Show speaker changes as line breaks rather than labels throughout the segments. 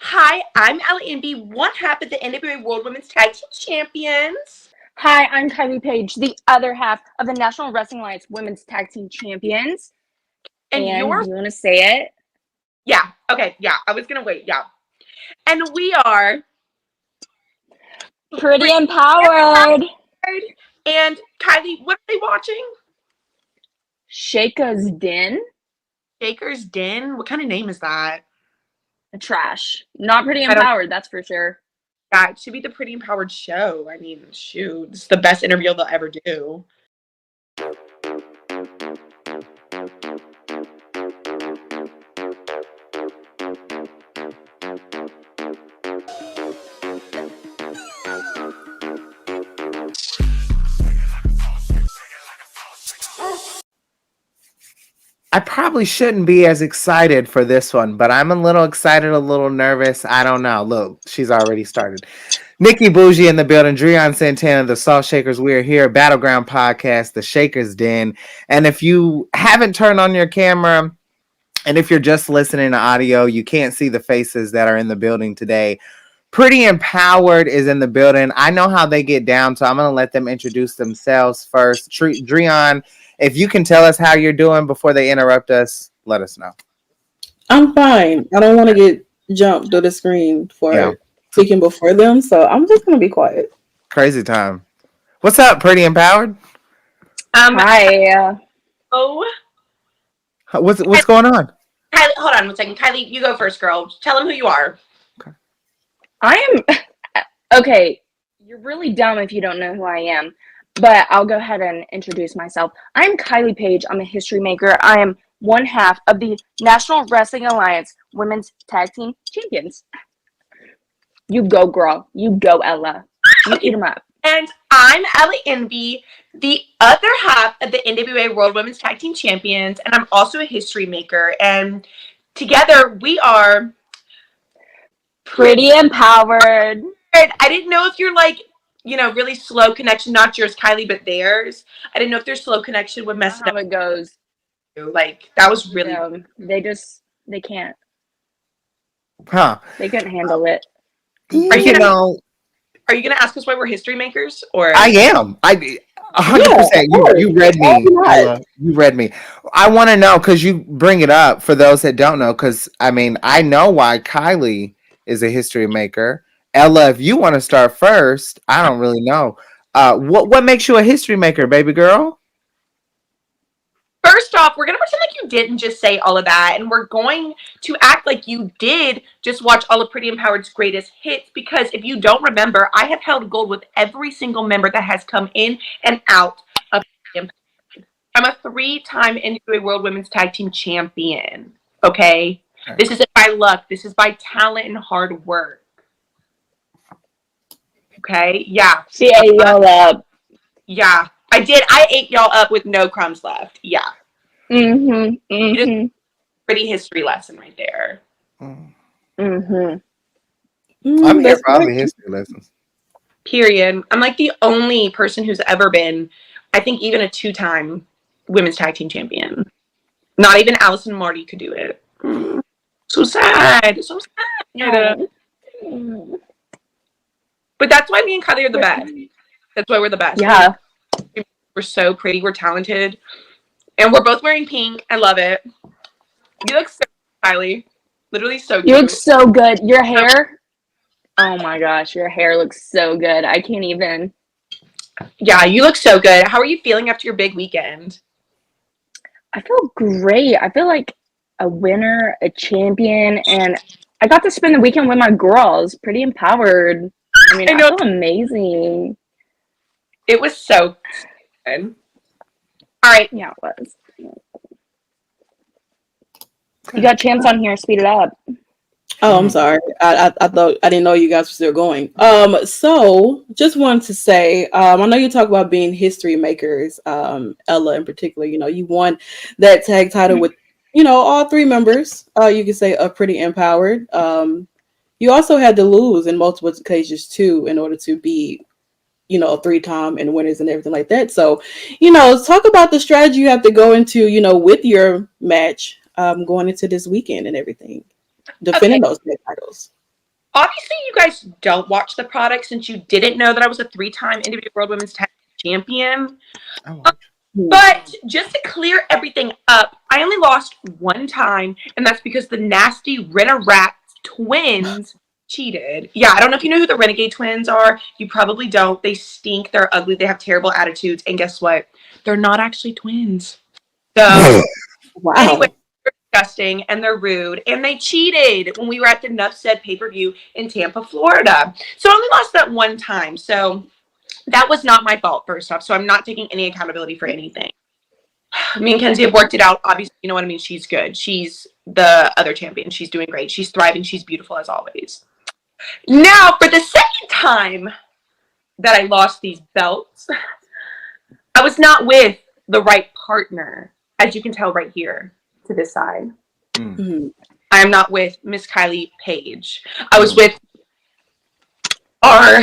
Hi, I'm Ellie and B, one half of the NWA World Women's Tag Team Champions.
Hi, I'm Kylie Paige, the other half of the National Wrestling Alliance Women's Tag Team Champions.
And
And you want to say it?
Yeah, okay, yeah, I was going to wait, yeah. And we are...
Pretty empowered.
And Kylie, what are they watching?
Shakkas Den?
Shakkas Den? What kind of name is that?
Trash. Not pretty empowered, that's for sure.
Yeah, it should be the Pretty Empowered show. I mean, shoot, it's the best interview they'll ever do.
I probably shouldn't be as excited for this one, but I'm a little excited, a little nervous. I don't know. Look, she's already started. Nikki Bougie in the building, Dreon Santana, the Salt Shakers. We are here, Battleground Podcast, the Shakkas Den. And if you haven't turned on your camera, and if you're just listening to audio, you can't see the faces that are in the building today. Pretty Empowered is in the building. I know how they get down, so I'm going to let them introduce themselves first. Dreon, if you can tell us how you're doing before they interrupt us, let us know.
I'm fine. I don't want to get jumped to the screen for speaking before them, so I'm just going to be quiet.
Crazy time. What's up, Pretty Empowered?
Hi.
What's going on?
Kylie, hold on one second. Kylie, you go first, girl. Tell them who you are.
Okay, you're really dumb if you don't know who I am, but I'll go ahead and introduce myself. I'm Kylie Paige. I'm a history maker. I am one half of the National Wrestling Alliance Women's Tag Team Champions. You go, girl. You go, Ella. You eat them up.
And I'm Ellie Envy, the other half of the NWA World Women's Tag Team Champions, and I'm also a history maker. And together we are
Pretty Empowered.
I didn't know if you're really slow connection, not yours, Kylie, but theirs. I didn't know if their slow connection would mess it up.
How it goes.
Like, that was really...
They can't.
Huh.
They couldn't handle it.
Are you gonna ask us why we're history makers? Or
I am. 100%. You read me. You read me. I want to know, because you bring it up for those that don't know, because I mean, I know why Kylie is a history maker. Ella, if you want to start first, I don't really know. What makes you a history maker, baby girl?
First off, we're going to pretend like you didn't just say all of that, and we're going to act like you did just watch all of Pretty Empowered's greatest hits, because if you don't remember, I have held gold with every single member that has come in and out of Pretty Empowered. I'm a 3-time NWA World Women's Tag Team Champion, okay? This isn't by luck. This is by talent and hard work. Okay? Yeah.
She ate y'all up.
Yeah. I did. I ate y'all up with no crumbs left. Yeah.
Mm-hmm.
Pretty history lesson right there.
I'm here for all the history lessons.
Period. I'm like the only person who's ever been, I think, even a 2-time women's tag team champion. Not even Allison and Marty could do it. So sad. So sad. But that's why me and Kylie are the best. That's why we're the best.
Yeah.
We're so pretty. We're talented. And we're both wearing pink. I love it. You look so good, Kylie. Literally so good.
You look so good. Your hair. Oh my gosh. Your hair looks so good. I can't even.
Yeah, you look so good. How are you feeling after your big weekend?
I feel great. I feel like a winner, a champion, and I got to spend the weekend with my girls. Pretty empowered. I mean, I feel amazing.
It was so good. All right.
Yeah, it was. You got Chance on here. Speed it up.
Oh, I'm sorry. I thought I didn't know you guys were still going. So just wanted to say, I know you talk about being history makers, Ella in particular. You know, you won that tag title with, all 3 members. You could say are pretty empowered. You also had to lose in multiple occasions too, in order to be, a 3-time and winners and everything like that. So, talk about the strategy you have to go into, with your match, going into this weekend and everything. Defending those titles.
say you guys don't watch the product since you didn't know that I was a 3-time NWA World Women's Tag Champion. But just to clear everything up, I only lost one time, and that's because the nasty Rena-Rat twins cheated. Yeah, I don't know if you know who the Renegade twins are. You probably don't. They stink. They're ugly. They have terrible attitudes. And guess what? They're not actually twins. So,
Wow.
anyway, they're disgusting, and they're rude, and they cheated when we were at the Nuff Said pay-per-view in Tampa, Florida. So I only lost that one time. So that was not my fault, first off. So I'm not taking any accountability for anything. Me and Kenzie have worked it out. Obviously, you know what I mean? She's good. She's the other champion. She's doing great. She's thriving. She's beautiful as always. Now, for the second time that I lost these belts, I was not with the right partner, as you can tell right here to this side.
Mm-hmm.
I am not with Miss Kylie Paige. I was with our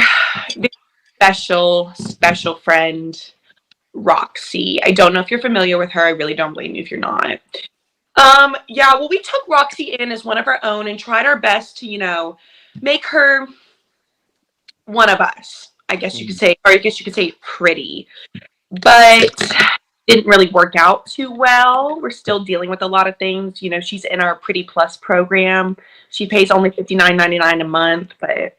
special friend, Roxy. I don't know if you're familiar with her. I really don't blame you if you're not. Yeah, well, we took Roxy in as one of our own and tried our best to, you know, make her one of us, I guess you could say, or I guess you could say pretty, but didn't really work out too well. We're still dealing with a lot of things. You know, she's in our Pretty Plus program. She pays only $59.99 a month, but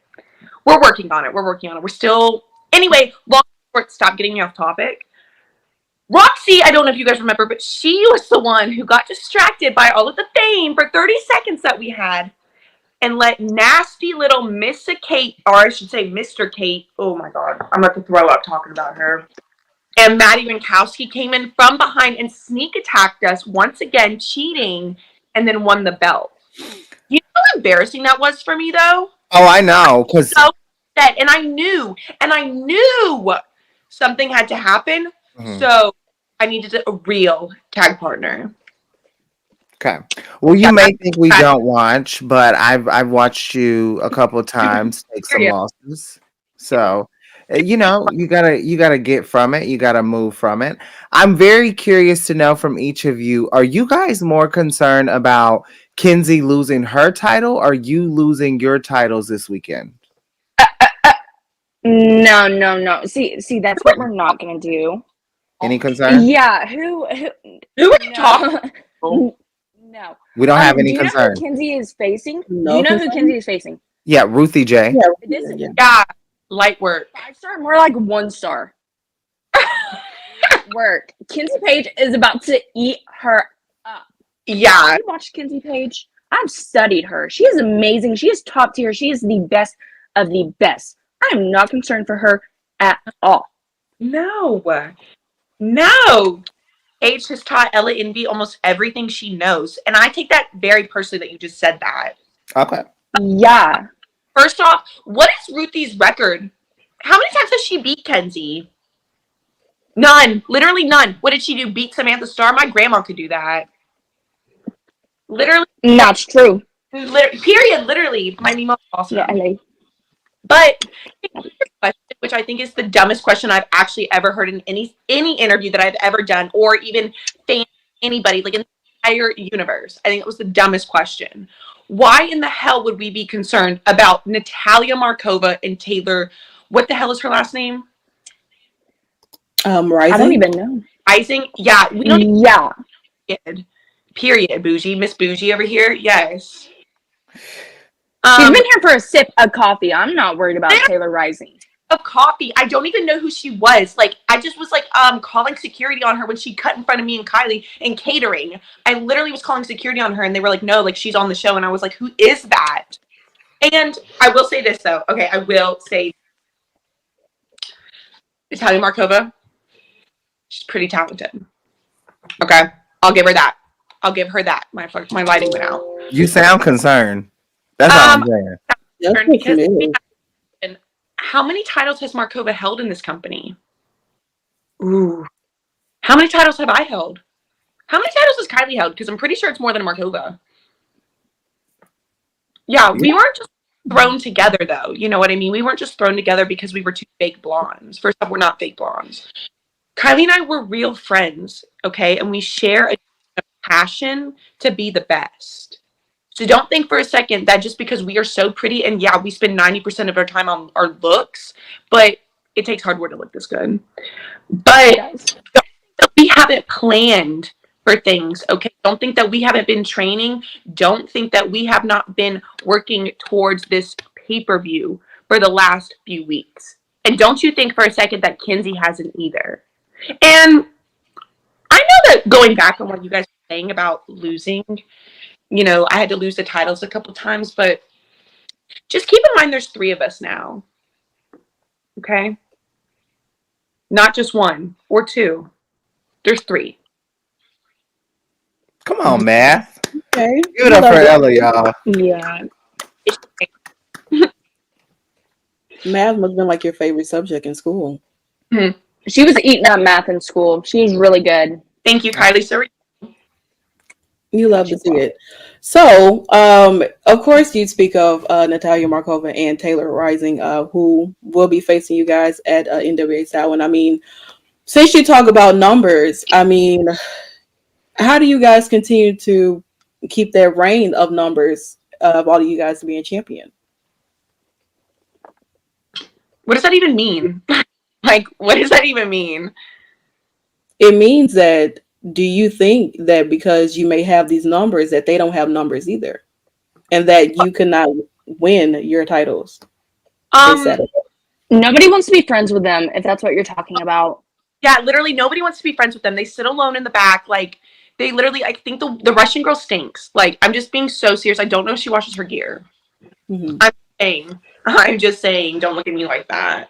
we're working on it. We're still, anyway, long short, stop getting me off topic. Roxy, I don't know if you guys remember, but she was the one who got distracted by all of the fame for 30 seconds that we had and let nasty little Miss Kate, or I should say Mr. Kate, oh my God, I'm about to throw up talking about her, and Maddie Rinkowski came in from behind and sneak attacked us once again, cheating, and then won the belt. You know how embarrassing that was for me, though?
Oh, I know, because
So upset, and I knew something had to happen, so I needed a real tag partner.
Okay. Well, you may think we don't watch, but I've watched you a couple of times take some losses. So, you know, you gotta get from it. You gotta move from it. I'm very curious to know from each of you, are you guys more concerned about Kenzie losing her title, or are you losing your titles this weekend?
No. See, that's what we're not gonna do.
Any concern?
Yeah, who
are you talking?
No.
We don't have any
do you
concern.
know who Kenzie is facing?
No
do you know
concern?
who Kenzie is facing?
Yeah, Ruthie J.
Yeah, light work.
5-star, more like 1-star. Work. Kenzie Paige is about to eat her up.
Yeah.
Have you watched Kenzie Paige? I've studied her. She is amazing. She is top tier. She is the best of the best. I am not concerned for her at all.
No. Paige has taught Ella Envy almost everything she knows. And I take that very personally that you just said that.
Okay.
Yeah.
First off, what is Ruthie's record? How many times has she beat Kenzie? None. Literally none. What did she do? Beat Samantha Starr? My grandma could do that. Literally.
That's true.
Period. Literally. My Nemo also.
Yeah, LA.
But which I think is the dumbest question I've actually ever heard in any interview that I've ever done, or even anybody, like in the entire universe. I think it was the dumbest question. Why in the hell would we be concerned about Natalia Markova and Taylor? What the hell is her last name?
Rising?
I don't even know.
Rising? Yeah. We don't even
Yeah.
Period. Bougie. Miss Bougie over here. Yes.
She's been here for a sip of coffee. I'm not worried about Taylor Rising.
Of coffee. I don't even know who she was. Like, I just was like calling security on her when she cut in front of me and Kylie in catering. I literally was calling security on her and they were like, no, like she's on the show. And I was like, who is that? And I will say this though. Okay, I will say Natalia Markova. She's pretty talented. Okay. I'll give her that. I'll give her that. My lighting went out.
You sound concerned. That's all I'm saying.
And how many titles has Markova held in this company? Ooh. How many titles have I held? How many titles has Kylie held? Because I'm pretty sure it's more than Markova. Yeah, we weren't just thrown together, though. You know what I mean? We weren't just thrown together because we were two fake blondes. First off, we're not fake blondes. Kylie and I were real friends, okay? And we share a passion to be the best. So don't think for a second that just because we are so pretty, and yeah, we spend 90% of our time on our looks, but it takes hard work to look this good. But
It does.
we haven't planned for things, okay? Don't think that we haven't been training. Don't think that we have not been working towards this pay-per-view for the last few weeks. And don't you think for a second that Kenzie hasn't either. And I know that going back on what you guys were saying about losing, I had to lose the titles a couple times, but just keep in mind there's 3 of us now. Okay? Not just 1 or 2. There's 3.
Come on, math.
Okay.
Give it up for Ella, y'all.
Yeah.
Math must have been like your favorite subject in school.
She was eating up math in school. She was really good.
Thank you, Kylie. So
You love to see it. So, of course, you'd speak of Natalia Markova and Taylor Rising, who will be facing you guys at NWA Samhain. I mean, since you talk about numbers, I mean, how do you guys continue to keep that reign of numbers of all of you guys being champion?
what does that even mean? Like, what does that even mean?
It means that, do you think that because you may have these numbers that they don't have numbers either, and that you cannot win your titles this Saturday?
Nobody wants to be friends with them, if that's what you're talking about.
Yeah, literally nobody wants to be friends with them. They sit alone in the back. Like, they literally, I think the Russian girl stinks. Like, I'm just being so serious. I don't know if she washes her gear.
Mm-hmm.
I'm just saying, don't look at me like that.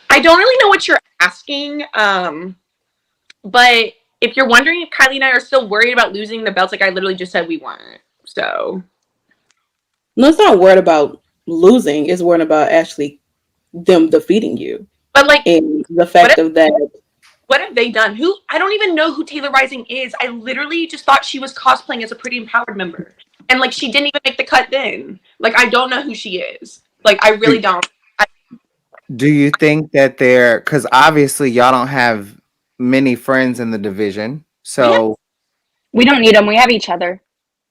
I don't really know what you're asking. But if you're wondering if Kylie and I are still worried about losing the belts, like I literally just said we weren't. So.
No, it's not worried about losing. It's worried about actually them defeating you.
But like,
and the fact of that.
What have they done? I don't even know who Taylor Rising is. I literally just thought she was cosplaying as a Pretty Empowered member. And like, she didn't even make the cut then. Like, I don't know who she is. Like, I really don't.
Do you think that because obviously y'all don't have many friends in the division, so
we don't need them. We have each other.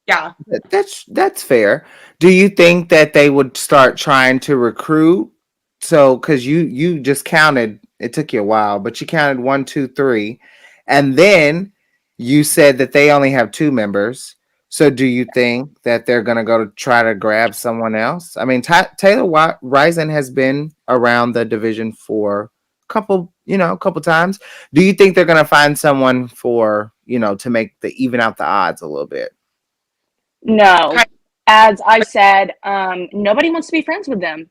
Yeah,
that's fair. Do you think that they would start trying to recruit? So, because you just counted, it took you a while, but you counted 1, 2, 3, and then you said that they only have 2 members. So, do you think that they're gonna go to try to grab someone else? I mean, Taylor Rising has been around the division for a couple times. Do you think they're gonna find someone for to make even out the odds a little bit?
No, as I said, nobody wants to be friends with them.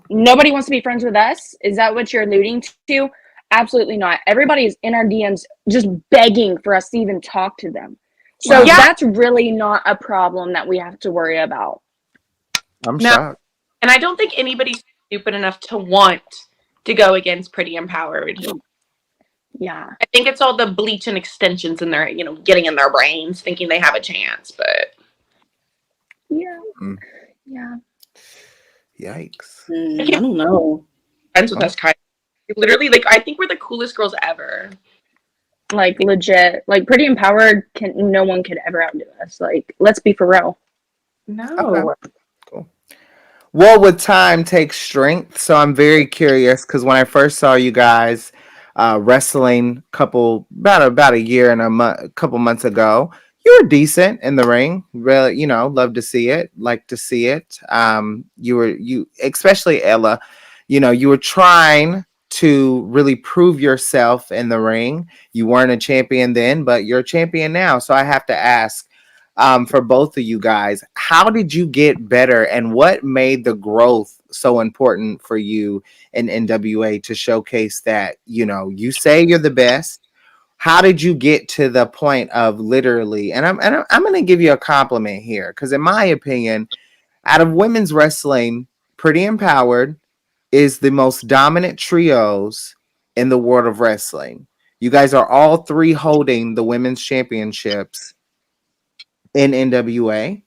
Nobody wants to be friends with us. Is that what you're alluding to? Absolutely not. Everybody is in our DMs just begging for us to even talk to them. So that's really not a problem that we have to worry about.
I'm shocked.
And I don't think anybody's stupid enough to want to go against Pretty Empowered.
Yeah.
I think it's all the bleach and extensions in their, getting in their brains, thinking they have a chance, but.
Yeah. Yeah.
Yikes.
I don't know.
Friends with us, Kai. Literally, like, I think we're the coolest girls ever.
Like, legit. Like, Pretty Empowered, no one could ever outdo us. Like, let's be for real.
No.
Okay. Cool. Well, with time takes strength. So I'm very curious because when I first saw you guys wrestling about a year and a couple months ago, you were decent in the ring. Really, love to see it. Like to see it. You especially Ella, you were trying to really prove yourself in the ring. You weren't a champion then, but you're a champion now. So I have to ask, for both of you guys, how did you get better and what made the growth so important for you in NWA to showcase that, you say you're the best. How did you get to the point of literally, and I'm going to give you a compliment here, because in my opinion, out of women's wrestling, Pretty Empowered is the most dominant trios in the world of wrestling. You guys are all 3 holding the women's championships in NWA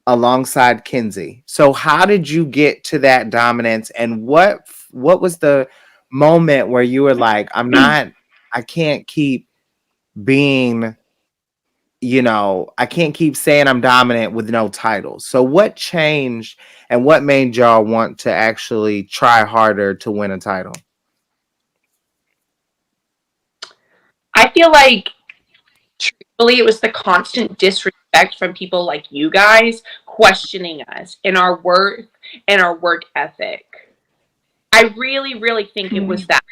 alongside Kenzie. So how did you get to that dominance, and what was the moment where you were like, I can't keep being I can't keep saying I'm dominant with no titles. So what changed and what made y'all want to actually try harder to win a title?
I feel like truthfully it was the constant disrespect from people like you guys questioning us in our worth and our work ethic. I really, really think it was that.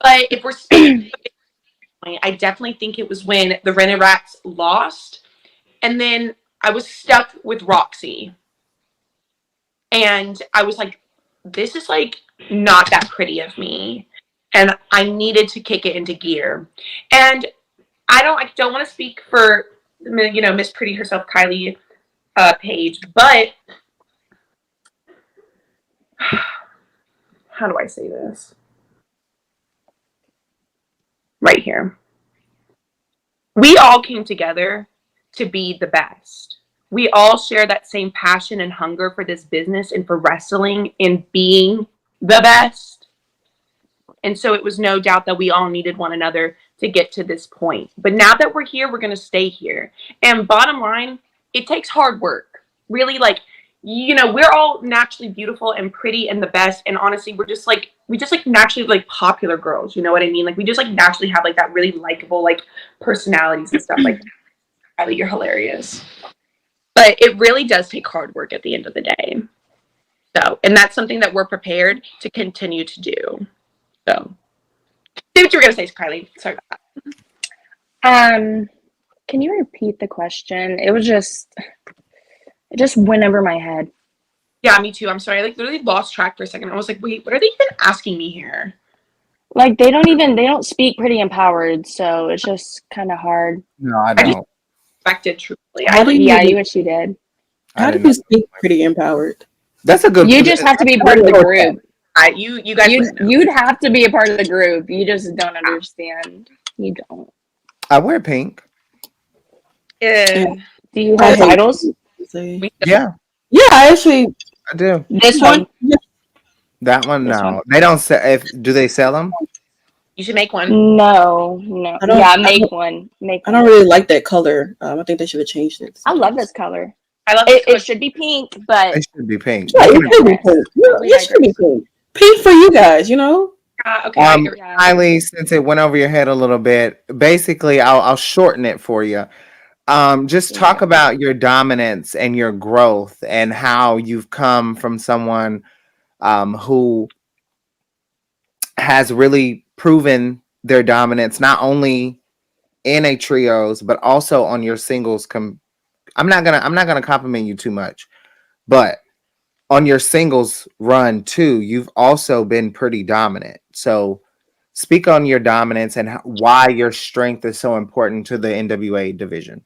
But if we're speaking, I definitely think it was when the Rented Rats lost, and then I was stuck with Roxy, and I was like, "This is like not that pretty of me," and I needed to kick it into gear. And I don't want to speak for Miss Pretty herself, Kylie Paige, but how do I say this? Right here. We all came together to be the best. We all share that same passion and hunger for this business and for wrestling and being the best. And so it was no doubt that we all needed one another to get to this point. But now that we're here, we're going to stay here. And bottom line, it takes hard work. Really, like, we're all naturally beautiful and pretty and the best. And honestly, we just like naturally like popular girls. You know what I mean? Like, we just like naturally have like that really likable like personalities and stuff like that. Kylie, you're hilarious. But it really does take hard work at the end of the day. So, and that's something that we're prepared to continue to do. So, see what you were gonna say, Kylie. Sorry about
Can you repeat the question? It just went over my head.
Yeah, me too. I'm sorry. I like literally lost track for a second. I was like, wait, what are they even asking me here?
Like they don't speak pretty empowered, so it's just kind of hard.
No, I
I
don't.
just expected truthfully.
You wish you did.
How do you speak pretty empowered?
That's a good.
You just have to be part of the group.
You guys
You'd have to be a part of the group. You just don't understand. You don't.
I wear pink.
Yeah.
Do you have titles?
Yeah.
Yeah, I
do.
This one?
That one,
This
no.
one?
They don't sell. Do they sell them?
You should make one.
No. Make one.
I don't really like that color. I think they should have changed it.
I love this color.
I love
it. It should be pink, but
It should be pink.
Yeah, it should be pink. It should be pink. Pink for you guys,
Okay.
Kylie, since it went over your head a little bit, basically, I'll shorten it for you. Just talk about your dominance and your growth and how you've come from someone who has really proven their dominance, not only in a trios, but also on your singles. I'm not gonna compliment you too much, but on your singles run too, you've also been pretty dominant. So speak on your dominance and why your strength is so important to the NWA division.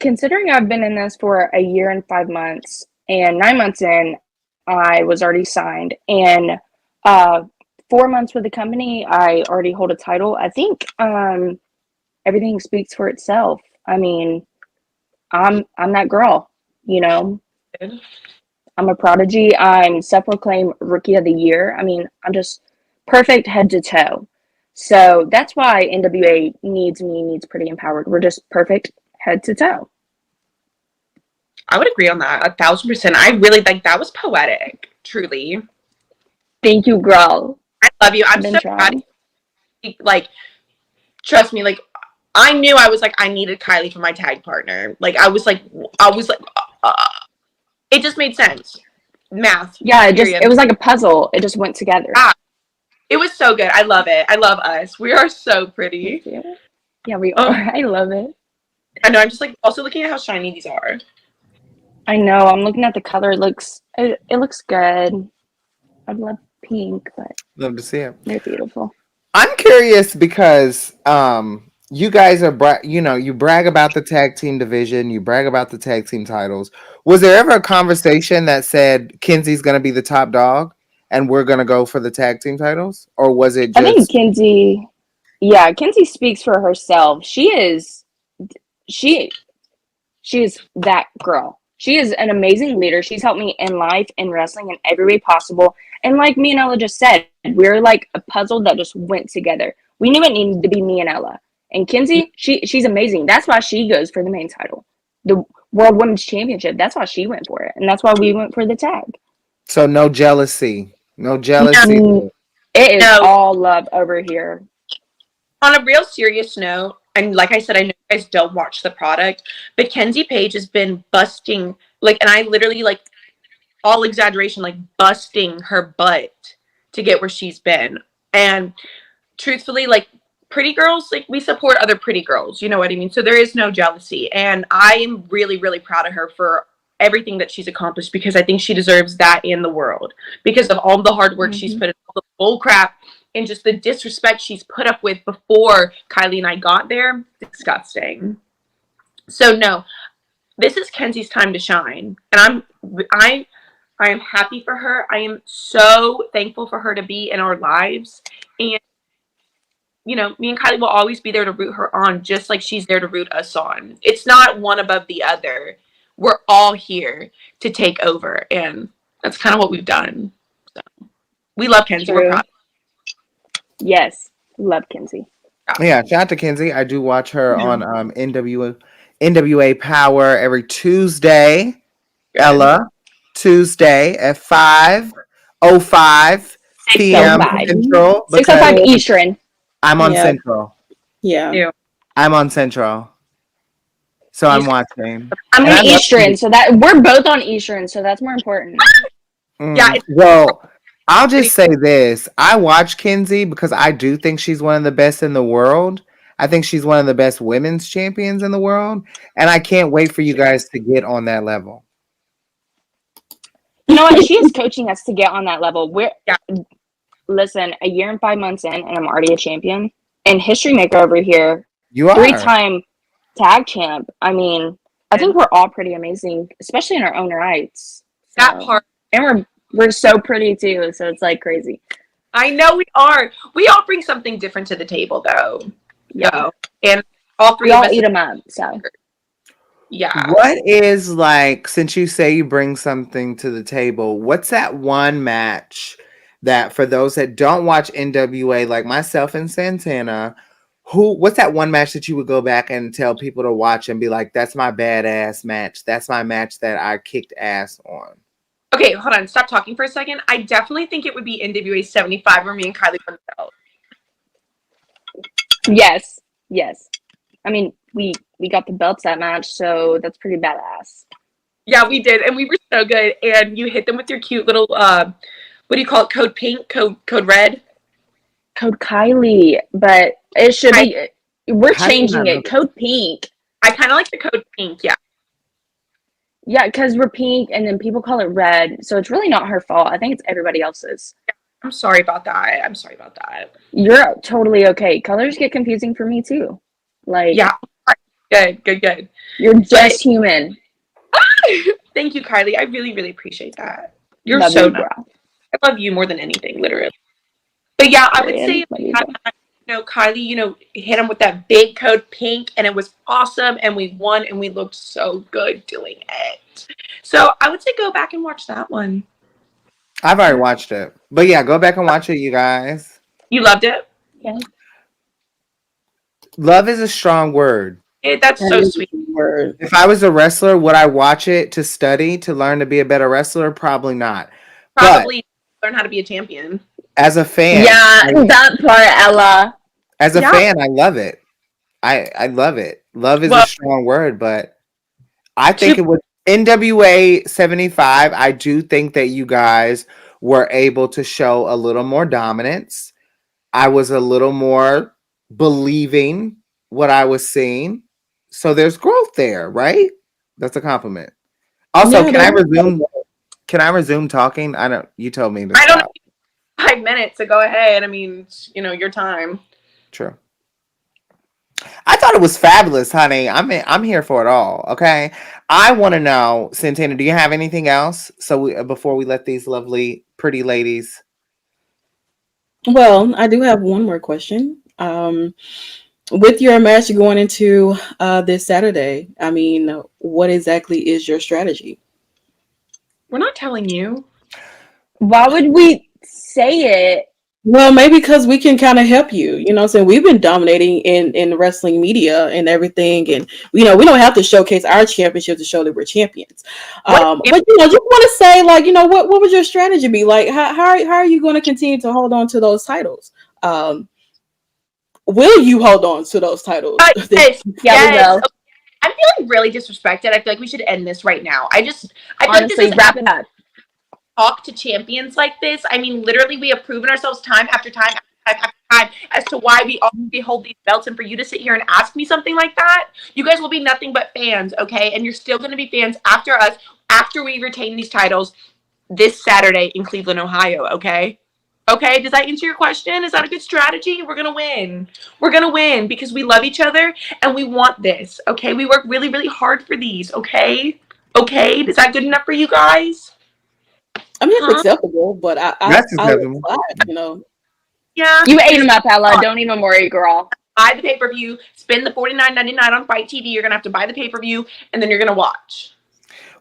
Considering I've been in this for a year and 5 months, and 9 months in, I was already signed, and 4 months with the company, I already hold a title. I think everything speaks for itself. I mean, I'm that girl, I'm a prodigy. I'm self-proclaimed Rookie of the Year. I mean, I'm just perfect head to toe. So that's why NWA needs Pretty Empowered. We're just perfect head to toe.
I would agree on that 1,000%. I really like that. Was poetic, truly.
Thank you, girl.
I love you. I'm so proud of you. Like, trust me, like, I knew I needed Kylie for my tag partner. Like, I was like, it just made sense. Math.
Yeah, it was like a puzzle. It just went together.
Yeah. It was so good. I love it. I love us. We are so pretty.
Yeah, we are. I love it.
I know. I'm just like also looking at how shiny these are.
I know. I'm looking at the color. It looks good. I'd love pink, but
love to see it.
They're beautiful.
I'm curious because you guys are you brag about the tag team division, you brag about the tag team titles. Was there ever a conversation that said Kenzie's going to be the top dog and we're going to go for the tag team titles, or was it just...
I think Kenzie speaks for herself. She is that girl. She is an amazing leader. She's helped me in life, in wrestling, in every way possible. And like me and Ella just said, we're like a puzzle that just went together. We knew it needed to be me and Ella. And Kenzie, she's amazing. That's why she goes for the main title. The World Women's Championship. That's why she went for it. And that's why we went for the tag.
So no jealousy. No jealousy.
It is
No.
all love over here.
On a real serious note, and like I said, I know you guys don't watch the product, but Kenzie Paige has been busting, like, and I literally, like, all exaggeration, like, busting her butt to get where she's been. And truthfully, like, pretty girls, like, we support other pretty girls, you know what I mean? So there is no jealousy. And I am really, really proud of her for everything that she's accomplished, because I think she deserves that in the world because of all the hard work she's put in, all the bull crap and just the disrespect she's put up with before Kylie and I got there. Disgusting. So no, this is Kenzie's time to shine. And I am happy for her. I am so thankful for her to be in our lives. And you know, me and Kylie will always be there to root her on, just like she's there to root us on. It's not one above the other. We're all here to take over, and that's kind of what we've done. So we love Kenzie. We're proud.
Yes, love Kenzie.
Yeah, shout out to Kenzie. I do watch her on NWA Power every Tuesday.
Good.
Ella, Tuesday at 5:05 p.m.
6:05.
Central.
6:05 Eastern.
I'm on Central.
Yeah.
I'm on Central. So I'm watching.
I'm on Eastern, so that we're both on Eastern, so that's more important.
Yeah.
Well, I'll just say this. I watch Kenzie because I do think she's one of the best in the world. I think she's one of the best women's champions in the world. And I can't wait for you guys to get on that level.
You know what? She is coaching us to get on that level. Listen, a year and 5 months in, and I'm already a champion. And History Maker over here,
you are
3-time tag champ. I mean, I think we're all pretty amazing, especially in our own rights.
That part.
And we're so pretty too, so it's like crazy.
I know we are. We all bring something different to the table, though.
Yeah.
So, and all three
We
of
all
us
eat them up. So
yeah.
What is, like, since you say you bring something to the table, what's that one match that, for those that don't watch NWA, like myself and Santana, what's that one match that you would go back and tell people to watch and be like, that's my badass match. That's my match that I kicked ass on.
Okay, hold on. Stop talking for a second. I definitely think it would be NWA 75 where me and Kylie won the belt.
yes. I mean, we got the belts that match, so that's pretty badass.
Yeah, we did, and we were so good. And you hit them with your cute little what do you call it? Code pink, code red,
Code Kylie, but it should be. We're changing it. Code pink.
I kind of like the code pink. Yeah.
Yeah, because we're pink, and then people call it red, so it's really not her fault. I think it's everybody else's.
I'm sorry about that.
You're totally okay. Colors get confusing for me too. Like,
yeah. Good.
You're just human.
Thank you, Kylie. I really, really appreciate that. You're
Love
so
you,
nice.
bro.
I love you more than anything, literally. But yeah, I would say, Kylie, hit him with that big code pink, and it was awesome, and we won, and we looked so good doing it. So I would say go back and watch that one.
I've already watched it. But yeah, go back and watch it, you guys.
You loved it?
Yeah.
Love is a strong word.
That's so sweet.
Word.
If I was a wrestler, would I watch it to study, to learn to be a better wrestler? Probably not.
Probably learn how to be a champion.
As a fan.
Yeah, that part, Ella.
As a fan, I love it. I love it. Love is a strong word, but I think it would NWA 75. I do think that you guys were able to show a little more dominance. I was a little more believing what I was seeing. So there's growth there, right? That's a compliment. Also, can I resume? Can I resume talking? You told me to stop.
I don't know, 5 minutes, so go ahead. I mean, your time.
True. I thought it was fabulous, honey. I'm here for it all. Okay. I want to know, Santana, do you have anything else? So before we let these lovely, pretty ladies.
Well, I do have one more question. With your match going into this Saturday, I mean, what exactly is your strategy?
We're not telling you.
Why would we say it?
Well, maybe because we can kind of help you. You know what I'm saying? We've been dominating in wrestling media and everything. And, we don't have to showcase our championship to show that we're champions.
What
But, just want to say, like, what would your strategy be? Like, how are you going to continue to hold on to those titles? Will you hold on to those titles?
yes,
Yeah, we
yes.
will.
Okay, I'm feeling really disrespected. I feel like we should end this right now. I feel like this
Honestly,
is
wrap it up.
talk to champions like this. I mean, literally, we have proven ourselves time after time after time after time as to why we hold these belts. And for you to sit here and ask me something like that, you guys will be nothing but fans, okay? And you're still going to be fans after us, after we retain these titles this Saturday in Cleveland, Ohio, okay? Okay, does that answer your question? Is that a good strategy? We're gonna win. We're gonna win because we love each other and we want this. Okay, we work really, really hard for these. Okay, okay, is that good enough for you guys?
I mean, it's
Huh?
acceptable, but
That's
I let
acceptable.
slide.
Yeah.
You ate them up, Ella. Don't even worry, girl.
Buy the pay-per-view. Spend the $49.99 on Fight TV. You're gonna have to buy the pay-per-view, and then you're gonna watch.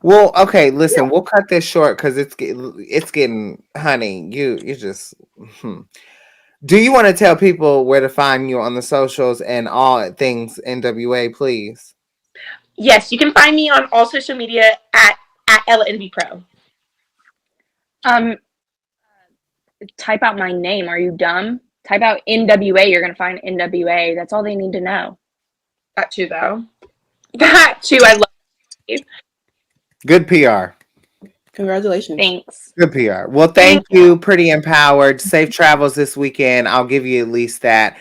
Well, okay, listen, we'll cut this short because it's getting, honey. You just. Do you want to tell people where to find you on the socials and all things NWA, please?
Yes, you can find me on all social media at EllaNBPro.
Type out my name. Are you dumb? Type out NWA. You're gonna find NWA. That's all they need to know.
That too, though. That too. I love you.
Good PR.
Congratulations.
Thanks.
Good PR. Well, thank you. Pretty empowered. Safe travels this weekend. I'll give you at least that.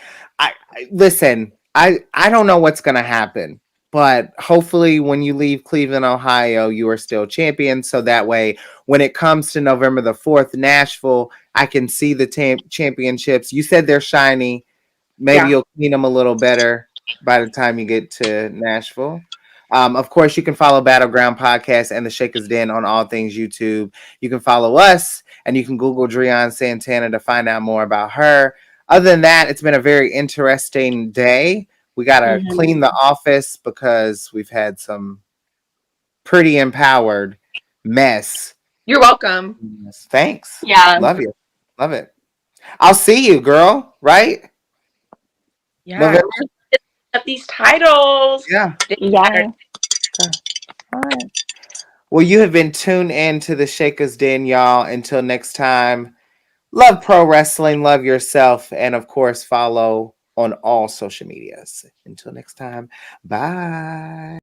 Listen. I don't know what's gonna happen, but hopefully, when you leave Cleveland, Ohio, you are still champion. So that way, when it comes to November the 4th, Nashville, I can see the championships. You said they're shiny. Maybe you'll clean them a little better by the time you get to Nashville. Of course, you can follow Battleground Podcast and the Shakkas Den on all things YouTube. You can follow us and you can Google Dreon Santana to find out more about her. Other than that, it's been a very interesting day. We got to clean the office because we've had some pretty empowered mess.
You're welcome.
Thanks.
Yeah.
Love you. Love it. I'll see you, girl. Right?
Yeah.
November?
Up these titles.
Yeah.
Yeah.
All right. Well, you have been tuned in to the Shakkas Den, y'all. Until next time, love pro wrestling, love yourself, and of course, follow on all social medias. Until next time, bye.